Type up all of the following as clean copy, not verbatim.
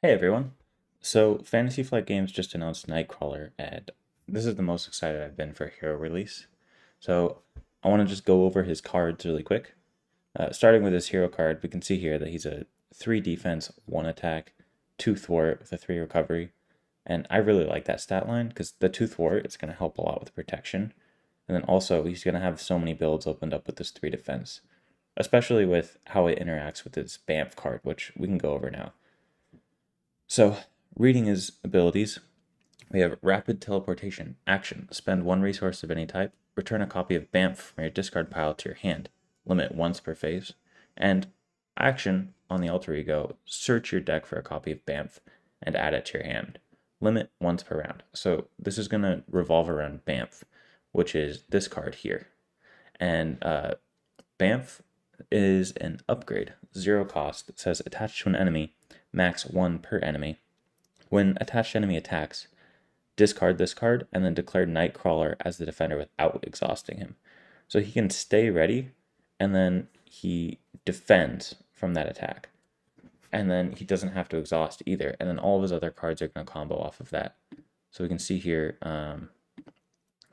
Hey everyone. So Fantasy Flight Games just announced Nightcrawler, and this is the most excited I've been for a hero release. So I want to just go over his cards really quick. Starting with his hero card, we can see here that he's a 3 defense, 1 attack, 2 thwart with a 3 recovery. And I really like that stat line because the 2 thwart is going to help a lot with protection. And then also he's going to have so many builds opened up with this 3 defense, especially with how it interacts with his BAMF card, which we can go over now. So, reading his abilities, we have Rapid Teleportation. Action. Spend 1 resource of any type. Return a copy of BAMF from your discard pile to your hand. Limit once per phase. And action on the alter ego. Search your deck for a copy of BAMF and add it to your hand. Limit once per round. So this is going to revolve around BAMF, which is this card here. And BAMF is an upgrade. 0 cost. It says attached to an enemy, max 1 per enemy. When attached enemy attacks, discard this card and then declare Nightcrawler as the defender without exhausting him. So he can stay ready and then he defends from that attack. And then he doesn't have to exhaust either. And then all of his other cards are going to combo off of that. So we can see here,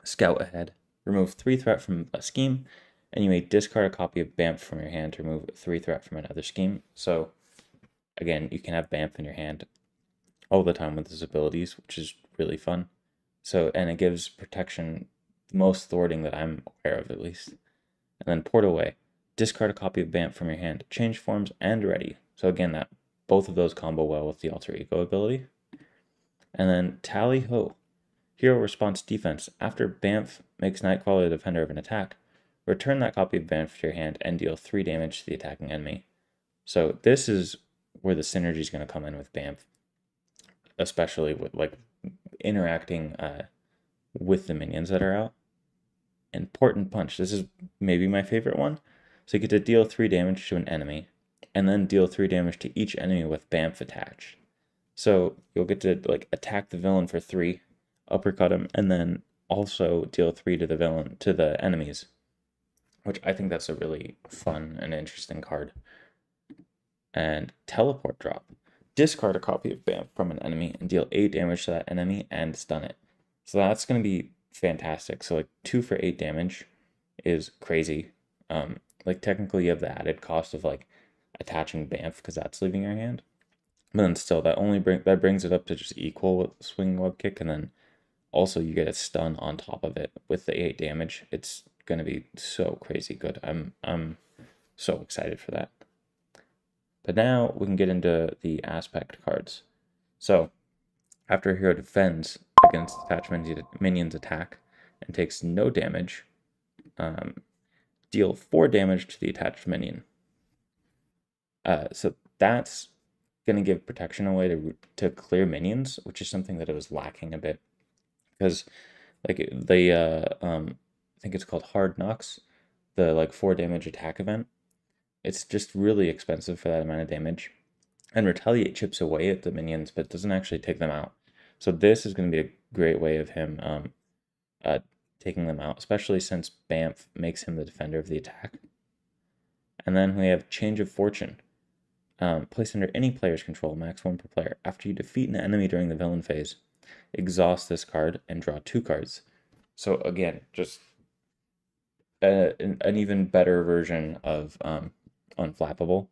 Scout Ahead. Remove 3 threat from a scheme, and you may discard a copy of BAMF from your hand to remove 3 threat from another scheme. So again, you can have BAMF in your hand all the time with his abilities, which is really fun. So, and it gives protection, the most thwarting that I'm aware of at least. And then Port Away. Discard a copy of BAMF from your hand, change forms, and ready. So again, that both of those combo well with the alter ego ability. And then Tally Ho. Hero response defense. After BAMF makes Nightcrawler the defender of an attack, return that copy of BAMF to your hand and deal 3 damage to the attacking enemy. So this is where the synergy is going to come in with BAMF, especially with like interacting with the minions that are out. Important Punch. This is maybe my favorite one. So you get to deal 3 damage to an enemy, and then deal 3 damage to each enemy with BAMF attached. So you'll get to like attack the villain for 3, uppercut him, and then also deal 3 to the enemies, which I think that's a really fun and interesting card. And Teleport Drop. Discard a copy of BAMF from an enemy and deal 8 damage to that enemy and stun it. So that's going to be fantastic. So like 2 for 8 damage is crazy. Like technically you have the added cost of like attaching BAMF because that's leaving your hand. But then still that brings it up to just equal with Swing Web Kick, and then also you get a stun on top of it with the 8 damage. It's gonna be so crazy good. I'm so excited for that. But now we can get into the aspect cards. So after a hero defends against attached minions attack and takes no damage, deal 4 damage to the attached minion. So that's going to give protection away to clear minions, which is something that it was lacking a bit. Because like I think it's called Hard Knocks, the like 4 damage attack event. It's just really expensive for that amount of damage. And Retaliate chips away at the minions, but doesn't actually take them out. So this is going to be a great way of him taking them out, especially since BAMF makes him the defender of the attack. And then we have Change of Fortune. Placed under any player's control, max 1 per player. After you defeat an enemy during the villain phase, exhaust this card and draw 2 cards. So again, just an even better version of Unflappable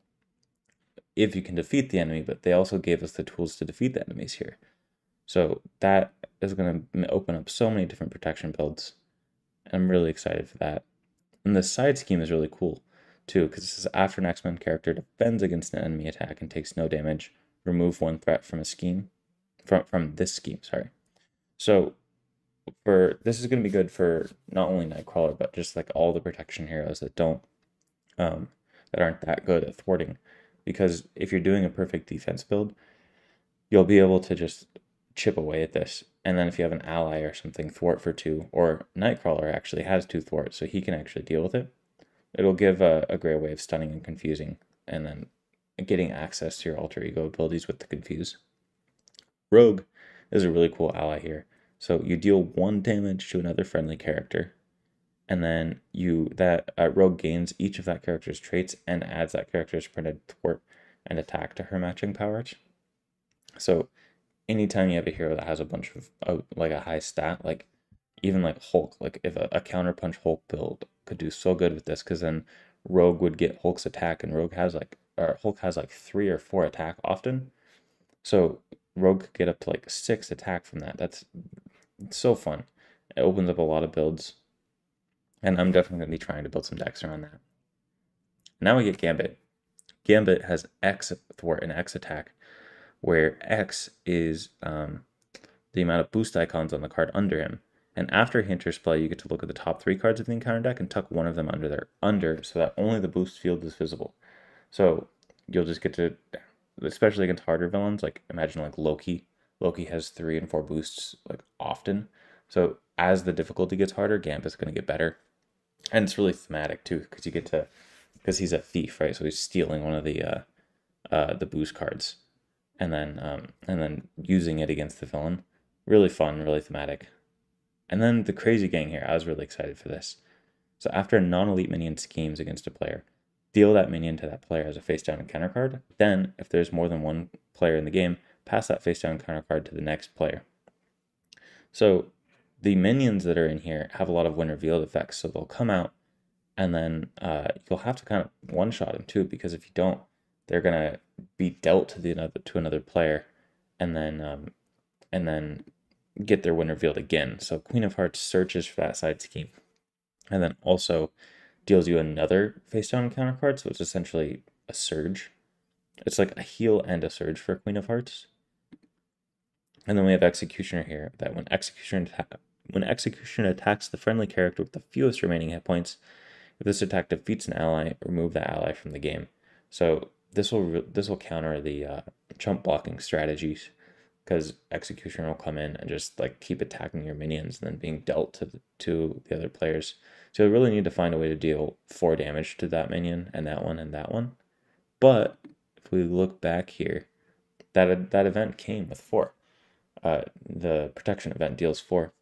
if you can defeat the enemy, but they also gave us the tools to defeat the enemies here. So that is going to open up so many different protection builds. I'm really excited for that. And the side scheme is really cool too, because this is after an X-Men character defends against an enemy attack and takes no damage, remove 1 threat from a scheme, from this scheme, sorry. So this is going to be good for not only Nightcrawler, but just like all the protection heroes that aren't that good at thwarting. Because if you're doing a perfect defense build, you'll be able to just chip away at this. And then if you have an ally or something, thwart for 2, or Nightcrawler actually has 2 thwarts, so he can actually deal with it. It'll give a great way of stunning and confusing, and then getting access to your alter ego abilities with the confuse. Rogue is a really cool ally here. So you deal 1 damage to another friendly character, and then Rogue gains each of that character's traits and adds that character's printed thwart and attack to her matching powers. So anytime you have a hero that has a bunch of like a high stat, like even like Hulk, like if a counterpunch Hulk build could do so good with this, because then Rogue would get Hulk's attack, and Hulk has like 3 or 4 attack often. So Rogue could get up to like 6 attack from that. That's so fun. It opens up a lot of builds, and I'm definitely gonna be trying to build some decks around that. Now we get Gambit. Gambit has X thwart and X attack, where X is the amount of boost icons on the card under him. And after he enters play, you get to look at the top 3 cards of the encounter deck and tuck one of them under so that only the boost field is visible. So you'll just get to, especially against harder villains, like imagine like Loki. Loki has 3 and 4 boosts like often. So as the difficulty gets harder, Gambit's going to get better. And it's really thematic too, because he's a thief, right? So he's stealing one of the boost cards, and then using it against the villain. Really fun, really thematic. And then the crazy gang here, I was really excited for this. So after a non-elite minion schemes against a player, deal that minion to that player as a face-down encounter card. Then, if there's more than one player in the game, pass that face-down encounter card to the next player. So the minions that are in here have a lot of win revealed effects, so they'll come out, and then you'll have to kind of one-shot them too, because if you don't, they're gonna be dealt to another player, and then get their win revealed again. So Queen of Hearts searches for that side scheme, and then also deals you another face down encounter card. So it's essentially a surge. It's like a heal and a surge for Queen of Hearts. And then we have Executioner here, that when Executioner attacks the friendly character with the fewest remaining hit points, if this attack defeats an ally, remove that ally from the game. So this will counter the chump blocking strategies, because Executioner will come in and just like keep attacking your minions and then being dealt to the other players. So you really need to find a way to deal 4 damage to that minion and that one and that one. But if we look back here, that event came with 4. The protection event deals 4.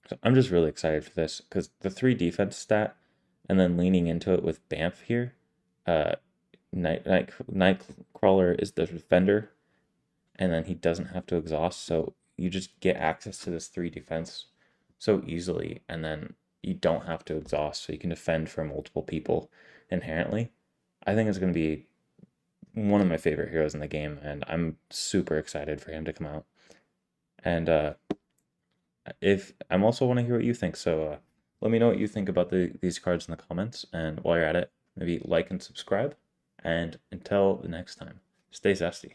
So I'm just really excited for this, because the 3 defense stat and then leaning into it with Bamf here. Nightcrawler is the defender, and then he doesn't have to exhaust, so you just get access to this 3 defense so easily, and then you don't have to exhaust, so you can defend for multiple people inherently. I think it's going to be one of my favorite heroes in the game, and I'm super excited for him to come out. And if I'm also want to hear what you think, so let me know what you think about these cards in the comments, and while you're at it, maybe like and subscribe, and until the next time, stay zesty.